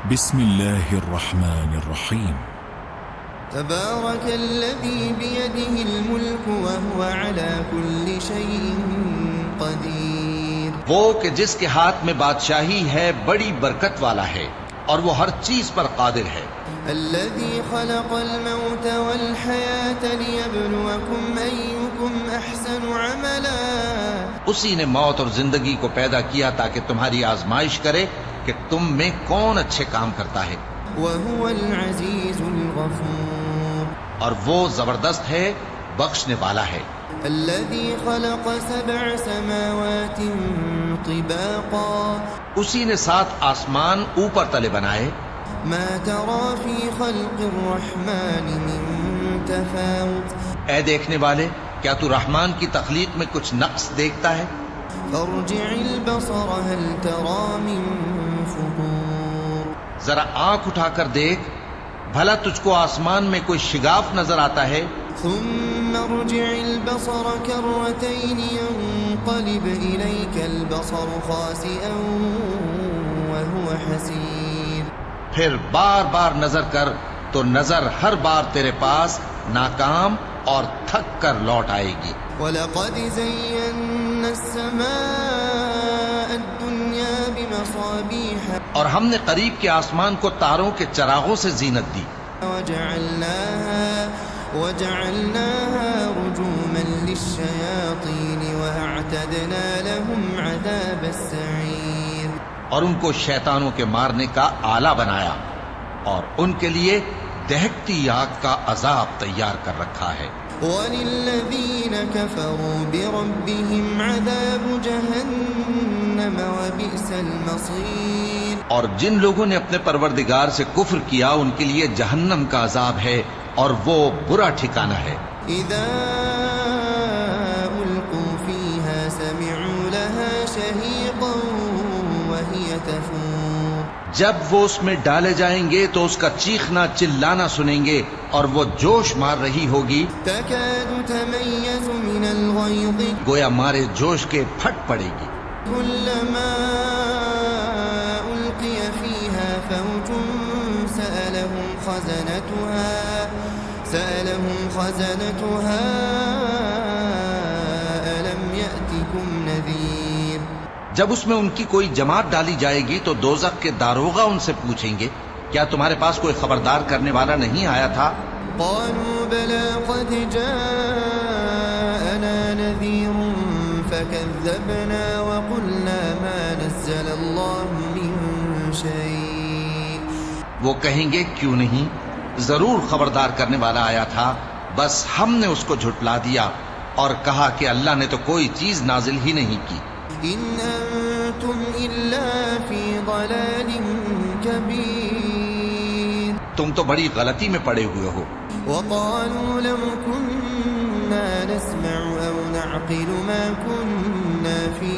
بسم الله الرحمن الرحيم. تبارك الذي بيده الملك وهو على كل شيء قدير. وہ کہ جس کے ہاتھ میں بادشاہی ہے بڑی برکت والا ہے اور وہ ہر چیز پر قادر ہے. الذي خلق الموت والحياة ليبلوكم أيكم أحسن عملا. اسی نے موت اور زندگی کو پیدا کیا تاکہ تمہاری آزمائش کرے کہ تم میں کون اچھے کام کرتا ہے. وهو العزيز الغفور. اور وہ زبردست ہے، بخشنے والا ہے. الذي خلق 7 سماوات طباقا. اسی نے 7 آسمان اوپر تلے بنائے. ما ترى في خلق الرحمن من تفاوت. اے دیکھنے والے، کیا تو رحمان کی تخلیق میں کچھ نقص دیکھتا ہے؟ فارجع البصر هل ترى من فطور. ذرا آنکھ اٹھا کر دیکھ، بھلا تجھ کو آسمان میں کوئی شگاف نظر آتا ہے؟ ثم ارجع البصر كرتين ينقلب إليك البصر خاسئا وهو حسير. پھر بار بار نظر کر تو نظر ہر بار تیرے پاس ناکام اور تھک کر لوٹ آئے گی. وَلَقَدْ زَيَّنَّا السَّمَاءَ الدُّنْيَا بِمَصَابِيحَ. اور ہم نے قریب کے آسمان کو تاروں کے چراغوں سے زینت دی. وَجَعَلْنَاهَا رُجُومًا لِلشَّيَاطِينِ وَأَعْتَدْنَا لَهُمْ عَذَابَ السَّعِيرِ. اور ان کو شیطانوں کے مارنے کا آلہ بنایا اور ان کے لیے دہکتی آگ کا عذاب تیار کر رکھا ہے. وَلِلَّذِينَ كَفَرُوا بِرَبِّهِمْ عَذَابُ جَهَنَّمَ وَبِئْسَ الْمَصِيرُ. اور جن لوگوں نے اپنے پروردگار سے کفر کیا ان کے لیے جہنم کا عذاب ہے اور وہ برا ٹھکانہ ہے. إِذَا أُلْقُوا فِيهَا سَمِعُوا لَهَا شَهِيقًا وَهِيَ تَفُورُ. جب وہ اس میں ڈالے جائیں گے تو اس کا چیخنا چلانا سنیں گے اور وہ جوش مار رہی ہوگی. تَكَادُ تَمَيَّزُ مِنَ الْغَيْظِ. گویا مارے جوش کے پھٹ پڑے گی. كُلَّمَا أُلْقِيَ فِيهَا فَوْجٌ سألهم خزنتها ألم يأتكم نذير. جب اس میں ان کی کوئی جماعت ڈالی جائے گی تو دوزخ کے داروغہ ان سے پوچھیں گے کیا تمہارے پاس کوئی خبردار کرنے والا نہیں آیا تھا؟ قالوا بلى قد جاءنا نذير فكذبنا وقلنا ما نزل الله من شيء. وہ کہیں گے کیوں نہیں، ضرور خبردار کرنے والا آیا تھا، بس ہم نے اس کو جھٹلا دیا اور کہا کہ اللہ نے تو کوئی چیز نازل ہی نہیں کی. ان انتم الا فی ضلال کبیر. تم تو بڑی غلطی میں پڑے ہوئے ہو. وقالوا لو كنا نسمع او نعقل ما كنا في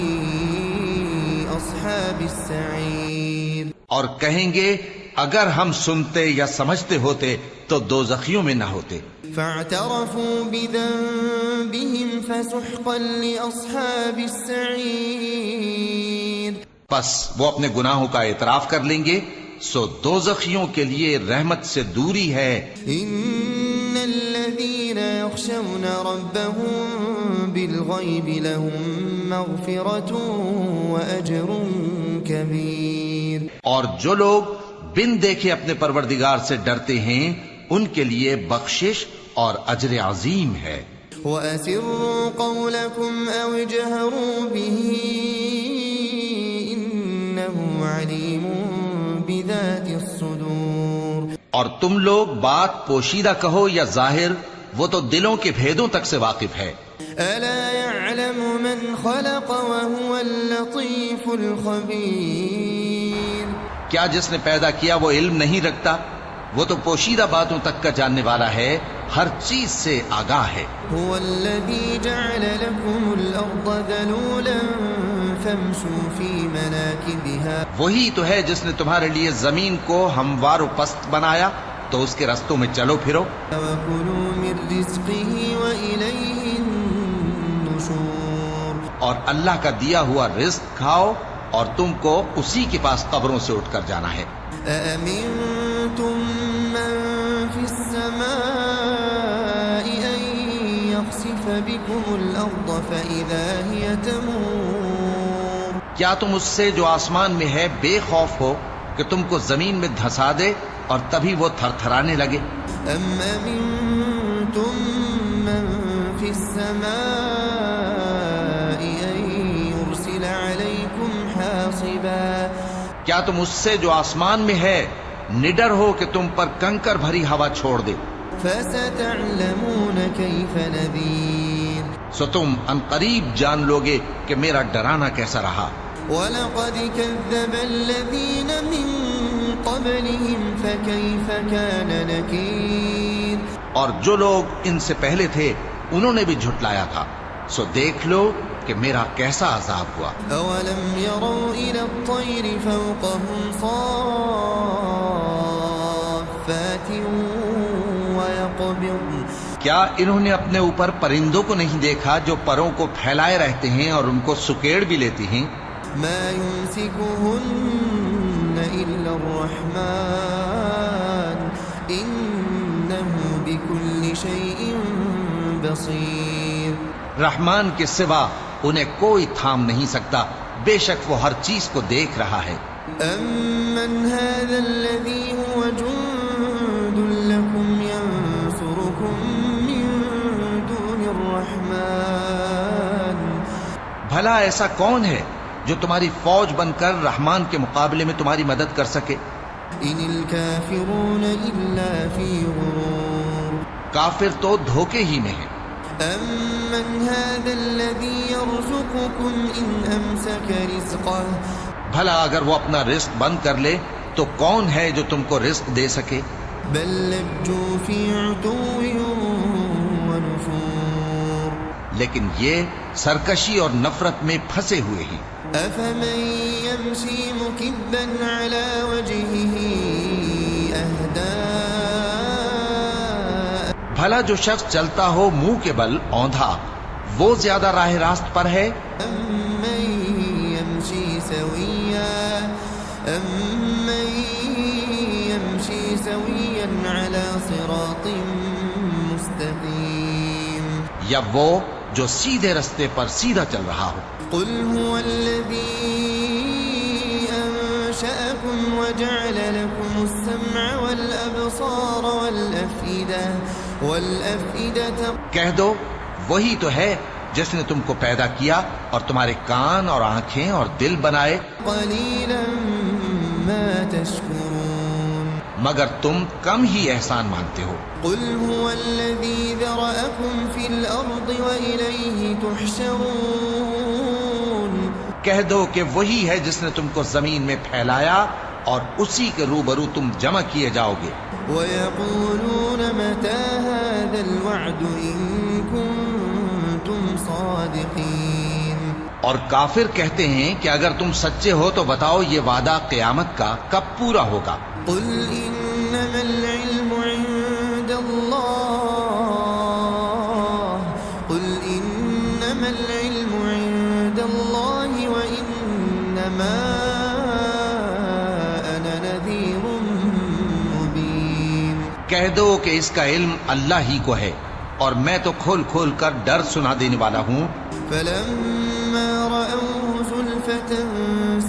اصحاب السعیر. اور کہیں گے اگر ہم سنتے یا سمجھتے ہوتے تو دوزخیوں میں نہ ہوتے. فاعترفوا بذنبهم فسحقا لأصحاب السعیر. پس وہ اپنے گناہوں کا اعتراف کر لیں گے، سو دوزخیوں کے لیے رحمت سے دوری ہے. ان الذين يخشون ربهم بالغيب لهم مغفرة واجر كبير. اور جو لوگ بن دیکھے اپنے پروردگار سے ڈرتے ہیں ان کے لیے بخشش اور اجر عظیم ہے. وَأَسِرُّوا قَوْلَكُمْ أَوْ اجْهَرُوا بِهِ إِنَّهُ عَلِيمٌ بِذَاتِ الصُّدُورِ. اور تم لوگ بات پوشیدہ کہو یا ظاہر، وہ تو دلوں کے بھیدوں تک سے واقف ہے. أَلَا يَعْلَمُ مَنْ خَلَقَ وَهُوَ اللَّطِيفُ الْخَبِيرُ. کیا جس نے پیدا کیا وہ علم نہیں رکھتا؟ وہ تو پوشیدہ باتوں تک کا جاننے والا ہے، ہر چیز سے آگاہ ہے. هو الذي جعل لكم الأرض ذلولا فامشوا في مناكبها. وہی تو ہے جس نے تمہارے لیے زمین کو ہموار و پست بنایا تو اس کے رستوں میں چلو پھرو. وَكُلُوا مِن رِزْقِهِ وَإِلَيْهِ النُّشُورُ. اور اللہ کا دیا ہوا رزق کھاؤ اور تم کو اسی کے پاس قبروں سے اٹھ کر جانا ہے. أأمنتم من في السماء أن يخسف بكم الأرض فإذا هي تمور کیا تم اس سے جو آسمان میں ہے بے خوف ہو کہ تم کو زمین میں دھسا دے اور تبھی وہ تھر تھرانے لگے؟ أم أمنتم من في السماء أن يرسل عليكم حاصبا کیا تم اس سے جو آسمان میں ہے نڈر ہو کہ تم پر کنکر بھری ہوا چھوڑ دے؟ فستعلمون كيف نذير سو تم ان قریب جان لوگے کہ میرا ڈرانا کیسا رہا۔ وَلَقَدْ كَذَّبَ الَّذِينَ مِن قَبْلِهِمْ فَكَيْفَ كَانَ نَكِيرٌ اور جو لوگ ان سے پہلے تھے انہوں نے بھی جھٹلایا تھا، سو دیکھ لو کہ میرا کیسا عذاب ہوا۔ أَوَلَمْ يَرَوْا إِلَى الطَّيْرِ فَوْقَهُمْ صَافَّاتٍ وَيَقْبِضْنَ کیا انہوں نے اپنے اوپر پرندوں کو نہیں دیکھا جو پروں کو پھیلائے رہتے ہیں اور ان کو سکیڑ بھی لیتی ہیں؟ مَا يُمْسِكُهُنَّ إِلَّا الرَّحْمَنُ إِنَّهُ بِكُلِّ شَيْءٍ بَصِيرٌ رحمان کے سوا انہیں کوئی تھام نہیں سکتا، بے شک وہ ہر چیز کو دیکھ رہا ہے۔ أَمَّنْ هَذَا الَّذِي هُوَ جُندٌ لَكُمْ يَنْصُرُكُمْ مِنْ دُونِ الرَّحْمَنِ بھلا ایسا کون ہے جو تمہاری فوج بن کر رحمان کے مقابلے میں تمہاری مدد کر سکے؟ إِنِ الْكَافِرُونَ إِلَّا فِي غُرُورٍ کافر تو دھوکے ہی میں ہیں۔ أَمَّنْ هَذَا الَّذِي يَرْزُقُكُمْ إِنْ أَمْسَكَ رِزْقَهُ بھلا اگر وہ اپنا رزق بند کر لے تو کون ہے جو تم کو رزق دے سکے؟ بل لجوا في عتو ونفور لیکن یہ سرکشی اور نفرت میں پھنسے ہوئے ہیں۔ أفمن يمشي مكبا على وجهه أهدى بھلا جو شخص چلتا ہو منہ کے بل اوندھا وہ زیادہ راہ راست پر ہے أمن يمشي سويا على صراط مستقيم یا وہ جو سیدھے رستے پر سیدھا چل رہا ہو؟ قل هو الذي أنشأكم وجعل لكم السمع والأبصار والأفئدة کہہ دو وہی تو ہے جس نے تم کو پیدا کیا اور تمہارے کان اور آنکھیں اور دل بنائے، قليلا ما تشكرون مگر تم کم ہی احسان مانتے ہو۔ قل هو الذي ذرأكم في الأرض وإليه تحشرون کہہ دو کہ وہی ہے جس نے تم کو زمین میں پھیلایا اور اسی کے روبرو تم جمع کیے جاؤ گے۔ ويقولون متى هذا الوعد إن كنتم صادقين اور کافر کہتے ہیں کہ اگر تم سچے ہو تو بتاؤ یہ وعدہ قیامت کا کب پورا ہوگا؟ قل إنما العلم عند الله قل إنما العلم عند الله وإنما أنا نذير مبين کہہ دو کہ اس کا علم اللہ ہی کو ہے اور میں تو کھول کھول کر ڈر سنا دینے والا ہوں۔ فلما رأوه زلفة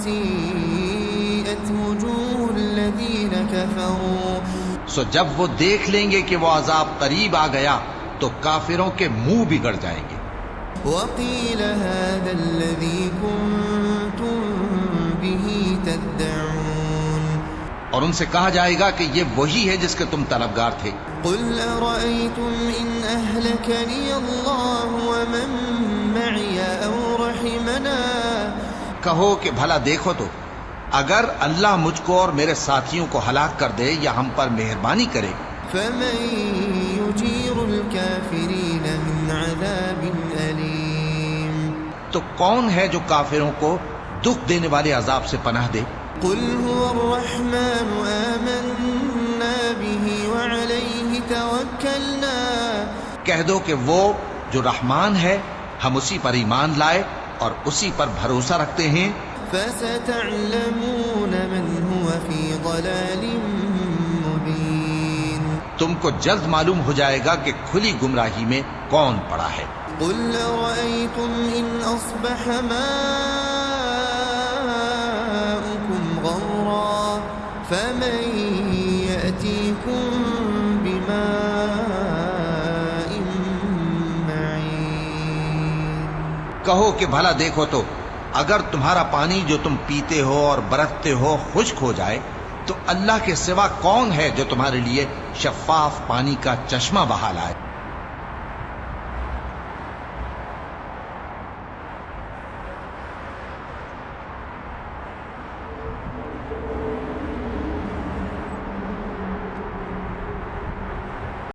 سيئت وجوه الذين كفروا سو جب وہ دیکھ لیں گے کہ وہ عذاب قریب آ گیا تو کافروں کے منہ بگڑ جائیں گے۔ وقيل هذا الذي كنتم به تدعون اور ان سے کہا جائے گا کہ یہ وہی ہے جس کے تم طلبگار تھے۔ قل أرأيتم إن أهلكني الله ومن معي أو رحمنا کہو کہ بھلا دیکھو تو اگر اللہ مجھ کو اور میرے ساتھیوں کو ہلاک کر دے یا ہم پر مہربانی کرے فمن يجير الكافرين من عذاب أليم تو کون ہے جو کافروں کو دکھ دینے والے عذاب سے پناہ دے؟ قل هو الرحمن آمنا به وعليه توكلنا کہہ دو کہ وہ جو رحمان ہے ہم اسی پر ایمان لائے اور اسی پر بھروسہ رکھتے ہیں۔ فستعلمون من هو في ضلال مبين تم کو جلد معلوم ہو جائے گا کہ کھلی گمراہی میں کون پڑا ہے۔ قل أرأيتم إن أصبح ماؤكم غورا فمن يأتيكم بماء معين کہو کہ بھلا دیکھو تو اگر تمہارا پانی جو تم پیتے ہو اور برتتے ہو خشک ہو جائے تو اللہ کے سوا کون ہے جو تمہارے لیے شفاف پانی کا چشمہ بہا لائے؟